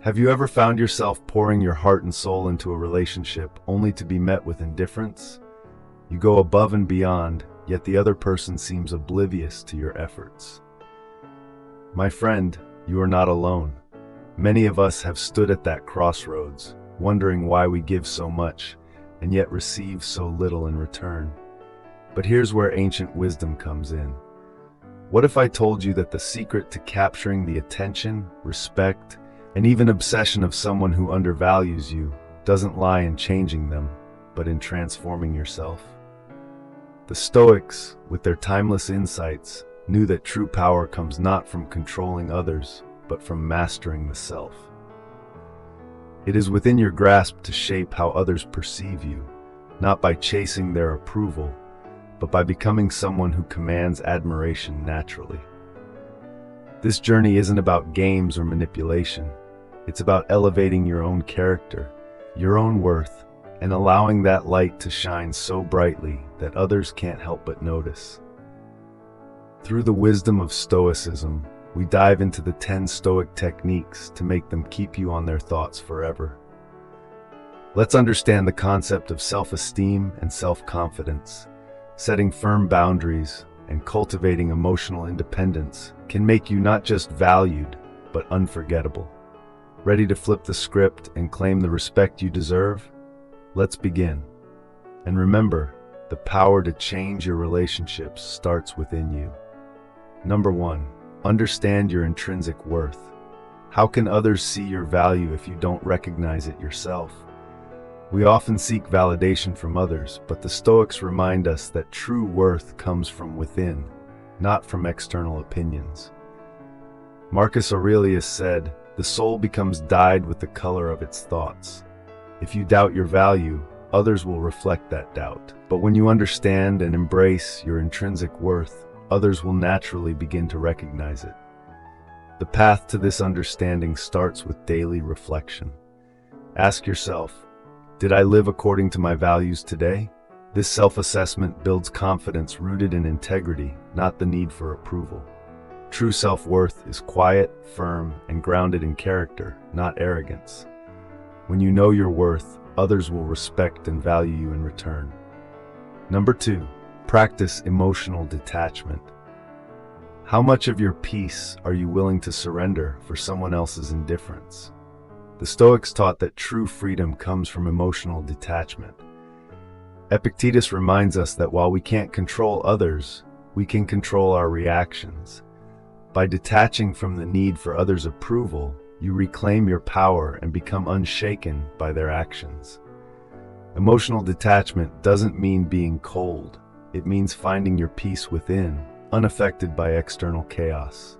Have you ever found yourself pouring your heart and soul into a relationship only to be met with indifference? You go above and beyond, yet the other person seems oblivious to your efforts. My friend, you are not alone. Many of us have stood at that crossroads, wondering why we give so much and yet receive so little in return. But here's where ancient wisdom comes in. What if I told you that the secret to capturing the attention, respect, and even obsession of someone who undervalues you doesn't lie in changing them, but in transforming yourself? The Stoics, with their timeless insights, knew that true power comes not from controlling others, but from mastering the self. It is within your grasp to shape how others perceive you, not by chasing their approval, but by becoming someone who commands admiration naturally. This journey isn't about games or manipulation. It's about elevating your own character, your own worth, and allowing that light to shine so brightly that others can't help but notice. Through the wisdom of Stoicism, we dive into the 10 Stoic techniques to make them keep you on their thoughts forever. Let's understand the concept of self-esteem and self-confidence. Setting firm boundaries and cultivating emotional independence can make you not just valued, but unforgettable. Ready to flip the script and claim the respect you deserve? Let's begin. And remember, the power to change your relationships starts within you. Number 1, understand your intrinsic worth. How can others see your value if you don't recognize it yourself? We often seek validation from others, but the Stoics remind us that true worth comes from within, not from external opinions. Marcus Aurelius said, "The soul becomes dyed with the color of its thoughts." If you doubt your value, others will reflect that doubt. But when you understand and embrace your intrinsic worth, others will naturally begin to recognize it. The path to this understanding starts with daily reflection. Ask yourself, did I live according to my values today? This self-assessment builds confidence rooted in integrity, not the need for approval. True self-worth is quiet, firm, and grounded in character, not arrogance. When you know your worth, others will respect and value you in return. Number 2, practice emotional detachment. How much of your peace are you willing to surrender for someone else's indifference? The Stoics taught that true freedom comes from emotional detachment. Epictetus reminds us that while we can't control others, we can control our reactions. By detaching from the need for others' approval, you reclaim your power and become unshaken by their actions. Emotional detachment doesn't mean being cold. It means finding your peace within, unaffected by external chaos.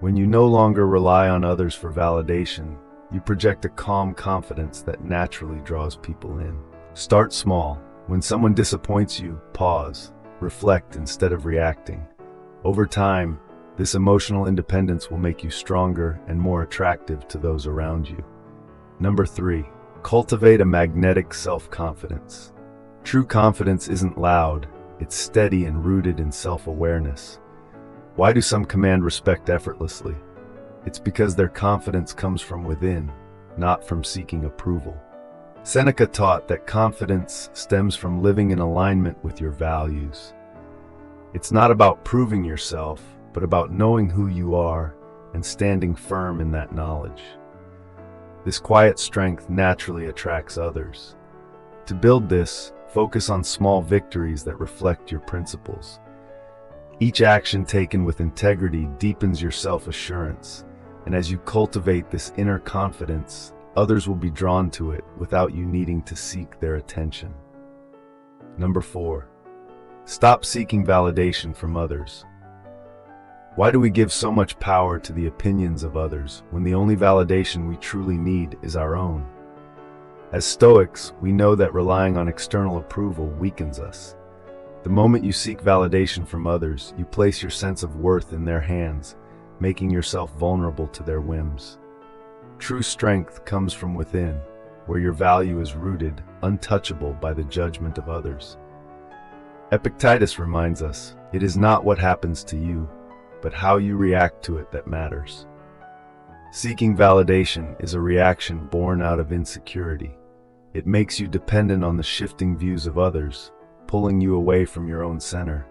When you no longer rely on others for validation, you project a calm confidence that naturally draws people in. Start small. When someone disappoints you, pause, reflect instead of reacting. Over time, this emotional independence will make you stronger and more attractive to those around you. Number 3, cultivate a magnetic self-confidence. True confidence isn't loud, it's steady and rooted in self-awareness. Why do some command respect effortlessly? It's because their confidence comes from within, not from seeking approval. Seneca taught that confidence stems from living in alignment with your values. It's not about proving yourself, but about knowing who you are and standing firm in that knowledge. This quiet strength naturally attracts others. To build this, focus on small victories that reflect your principles. Each action taken with integrity deepens your self-assurance, and as you cultivate this inner confidence, others will be drawn to it without you needing to seek their attention. Number 4, stop seeking validation from others. Why do we give so much power to the opinions of others when the only validation we truly need is our own? As Stoics, we know that relying on external approval weakens us. The moment you seek validation from others, you place your sense of worth in their hands, making yourself vulnerable to their whims. True strength comes from within, where your value is rooted, untouchable by the judgment of others. Epictetus reminds us, it is not what happens to you, but how you react to it that matters. Seeking validation is a reaction born out of insecurity. It makes you dependent on the shifting views of others, pulling you away from your own center.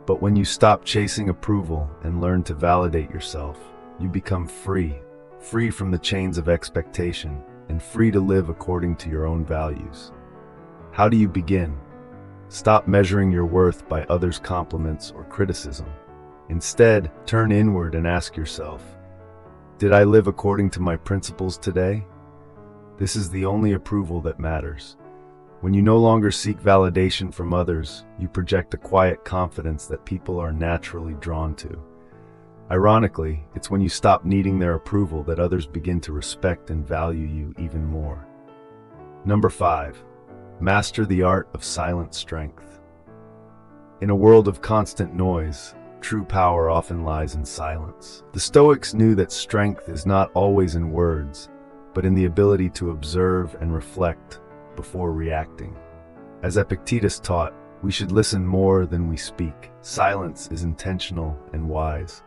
But when you stop chasing approval and learn to validate yourself, you become free from the chains of expectation, and free to live according to your own values. How do you begin? Stop measuring your worth by others' compliments or criticism. Instead, turn inward and ask yourself, did I live according to my principles today? This is the only approval that matters. When you no longer seek validation from others, you project a quiet confidence that people are naturally drawn to. Ironically, it's when you stop needing their approval that others begin to respect and value you even more. Number 5. Master the art of silent strength. In a world of constant noise, true power often lies in silence. The Stoics knew that strength is not always in words, but in the ability to observe and reflect before reacting. As Epictetus taught, we should listen more than we speak. Silence is intentional and wise.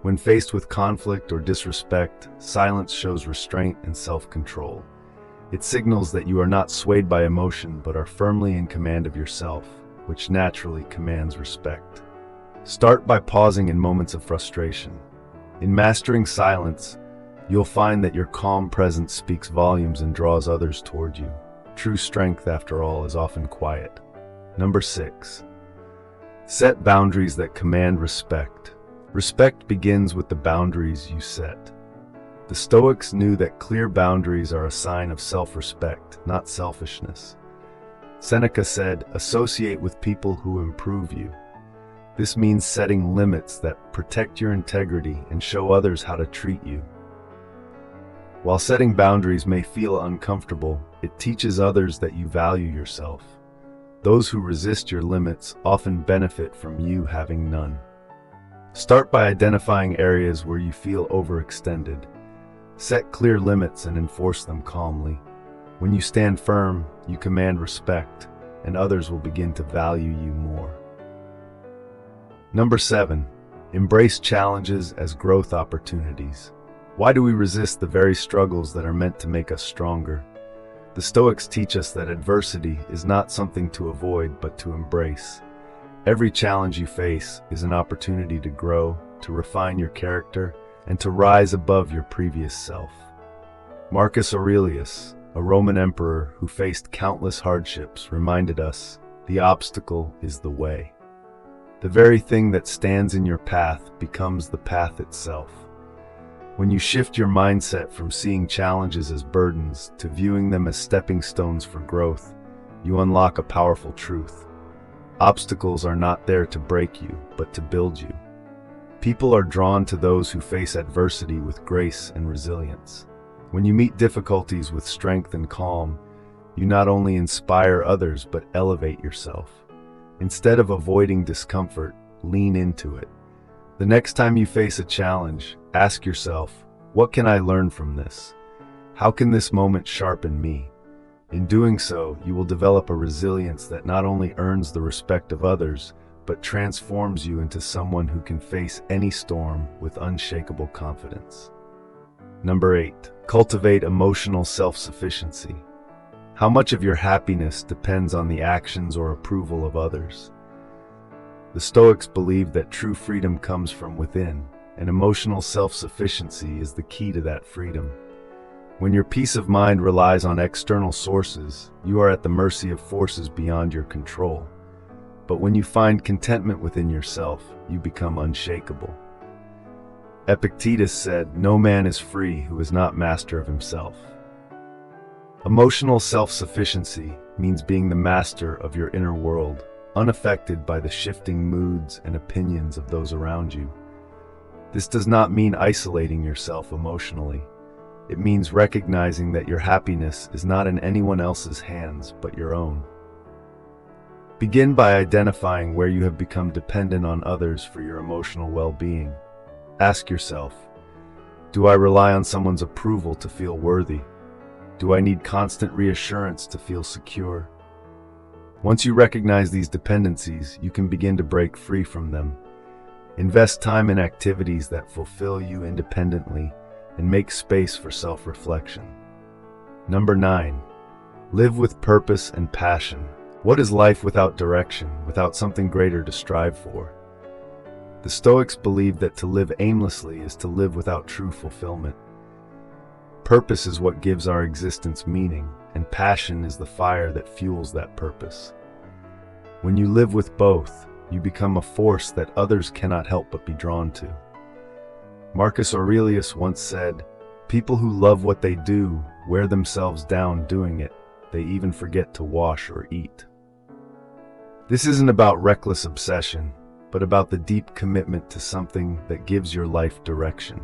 When faced with conflict or disrespect, silence shows restraint and self-control. It signals that you are not swayed by emotion but are firmly in command of yourself, which naturally commands respect. Start by pausing in moments of frustration. In mastering silence, you'll find that your calm presence speaks volumes and draws others toward you. True strength, after all, is often quiet. Number 6. Set boundaries that command respect. Respect begins with the boundaries you set. The Stoics knew that clear boundaries are a sign of self-respect, not selfishness. Seneca said, "Associate with people who improve you." This means setting limits that protect your integrity and show others how to treat you. While setting boundaries may feel uncomfortable, it teaches others that you value yourself. Those who resist your limits often benefit from you having none. Start by identifying areas where you feel overextended. Set clear limits and enforce them calmly. When you stand firm, you command respect, and others will begin to value you more. Number 7. Embrace challenges as growth opportunities. Why do we resist the very struggles that are meant to make us stronger? The Stoics teach us that adversity is not something to avoid but to embrace. Every challenge you face is an opportunity to grow, to refine your character, and to rise above your previous self. Marcus Aurelius, a Roman emperor who faced countless hardships, reminded us, the obstacle is the way. The very thing that stands in your path becomes the path itself. When you shift your mindset from seeing challenges as burdens to viewing them as stepping stones for growth, you unlock a powerful truth. Obstacles are not there to break you, but to build you. People are drawn to those who face adversity with grace and resilience. When you meet difficulties with strength and calm, you not only inspire others but elevate yourself. Instead of avoiding discomfort, lean into it. The next time you face a challenge, ask yourself, what can I learn from this? How can this moment sharpen me? In doing so, you will develop a resilience that not only earns the respect of others, but transforms you into someone who can face any storm with unshakable confidence. Number 8. Cultivate emotional self-sufficiency. How much of your happiness depends on the actions or approval of others? The Stoics believe that true freedom comes from within, and emotional self-sufficiency is the key to that freedom. When your peace of mind relies on external sources, you are at the mercy of forces beyond your control. But when you find contentment within yourself, you become unshakable. Epictetus said, "No man is free who is not master of himself." Emotional self-sufficiency means being the master of your inner world, unaffected by the shifting moods and opinions of those around you. This does not mean isolating yourself emotionally. It means recognizing that your happiness is not in anyone else's hands but your own. Begin by identifying where you have become dependent on others for your emotional well-being. Ask yourself, do I rely on someone's approval to feel worthy? Do I need constant reassurance to feel secure? Once you recognize these dependencies, you can begin to break free from them. Invest time in activities that fulfill you independently and make space for self-reflection. Number 9. Live with purpose and passion. What is life without direction, without something greater to strive for? The Stoics believed that to live aimlessly is to live without true fulfillment. Purpose is what gives our existence meaning, and passion is the fire that fuels that purpose. When you live with both, you become a force that others cannot help but be drawn to. Marcus Aurelius once said, "People who love what they do wear themselves down doing it. They even forget to wash or eat." This isn't about reckless obsession, but about the deep commitment to something that gives your life direction.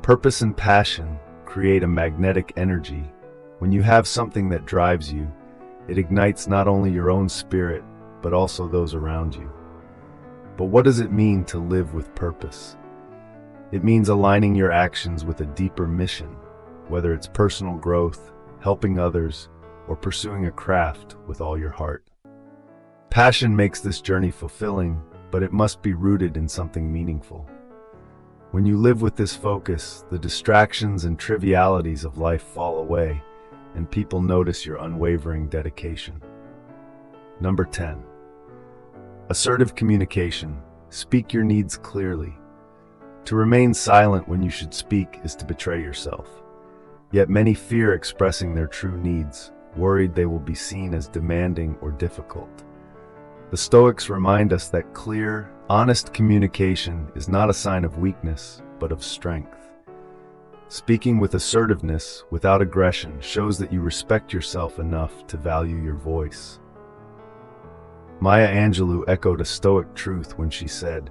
Purpose and passion create a magnetic energy. When you have something that drives you, it ignites not only your own spirit, but also those around you. But what does it mean to live with purpose? It means aligning your actions with a deeper mission, whether it's personal growth, helping others, or pursuing a craft with all your heart. Passion makes this journey fulfilling, but it must be rooted in something meaningful. When you live with this focus, the distractions and trivialities of life fall away, and people notice your unwavering dedication. Number 10. Assertive communication. Speak your needs clearly. To remain silent when you should speak is to betray yourself. Yet many fear expressing their true needs, worried they will be seen as demanding or difficult. The Stoics remind us that clear, honest communication is not a sign of weakness, but of strength. Speaking with assertiveness, without aggression, shows that you respect yourself enough to value your voice. Maya Angelou echoed a Stoic truth when she said,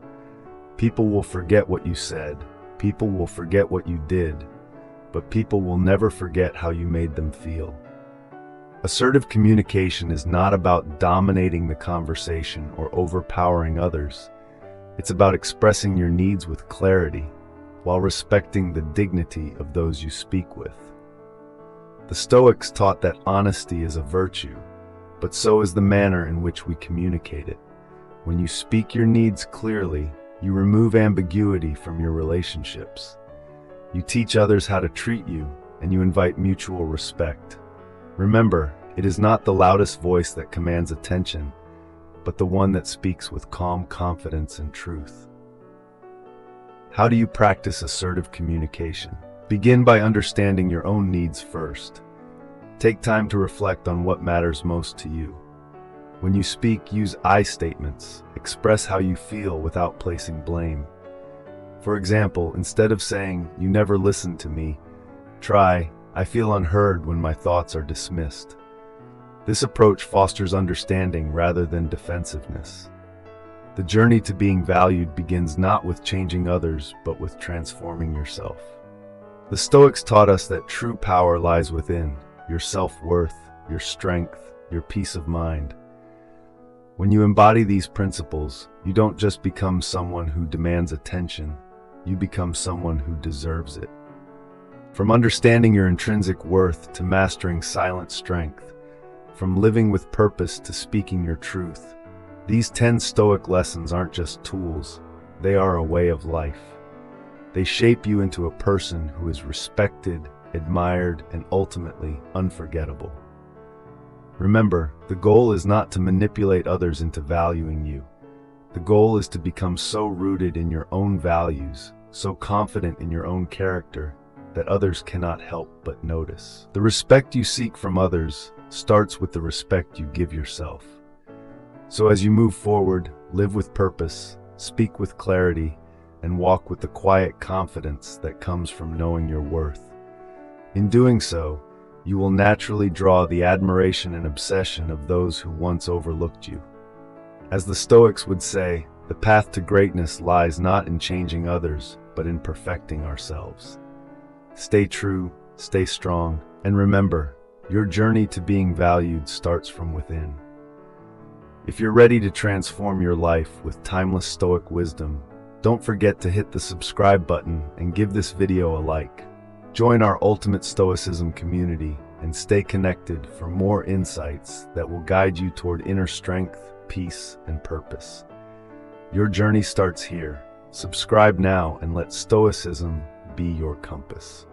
"People will forget what you said, people will forget what you did, but people will never forget how you made them feel." Assertive communication is not about dominating the conversation or overpowering others. It's about expressing your needs with clarity, while respecting the dignity of those you speak with. The Stoics taught that honesty is a virtue, but so is the manner in which we communicate it. When you speak your needs clearly, you remove ambiguity from your relationships. You teach others how to treat you, and you invite mutual respect. Remember, it is not the loudest voice that commands attention, but the one that speaks with calm confidence and truth. How do you practice assertive communication? Begin by understanding your own needs first. Take time to reflect on what matters most to you. When you speak, use I statements. Express how you feel without placing blame. For example, instead of saying, "You never listen to me," try, "I feel unheard when my thoughts are dismissed." This approach fosters understanding rather than defensiveness. The journey to being valued begins not with changing others, but with transforming yourself. The Stoics taught us that true power lies within, your self-worth, your strength, your peace of mind. When you embody these principles, you don't just become someone who demands attention, you become someone who deserves it. From understanding your intrinsic worth to mastering silent strength, from living with purpose to speaking your truth, these 10 Stoic lessons aren't just tools, they are a way of life. They shape you into a person who is respected, admired, and ultimately unforgettable. Remember, the goal is not to manipulate others into valuing you. The goal is to become so rooted in your own values, so confident in your own character, that others cannot help but notice. The respect you seek from others starts with the respect you give yourself. So as you move forward, live with purpose, speak with clarity, and walk with the quiet confidence that comes from knowing your worth. In doing so, you will naturally draw the admiration and obsession of those who once overlooked you. As the Stoics would say, the path to greatness lies not in changing others, but in perfecting ourselves. Stay true, stay strong, and remember, your journey to being valued starts from within. If you're ready to transform your life with timeless Stoic wisdom, don't forget to hit the subscribe button and give this video a like. Join our Ultimate Stoicism community and stay connected for more insights that will guide you toward inner strength, peace, and purpose. Your journey starts here. Subscribe now and let Stoicism be your compass.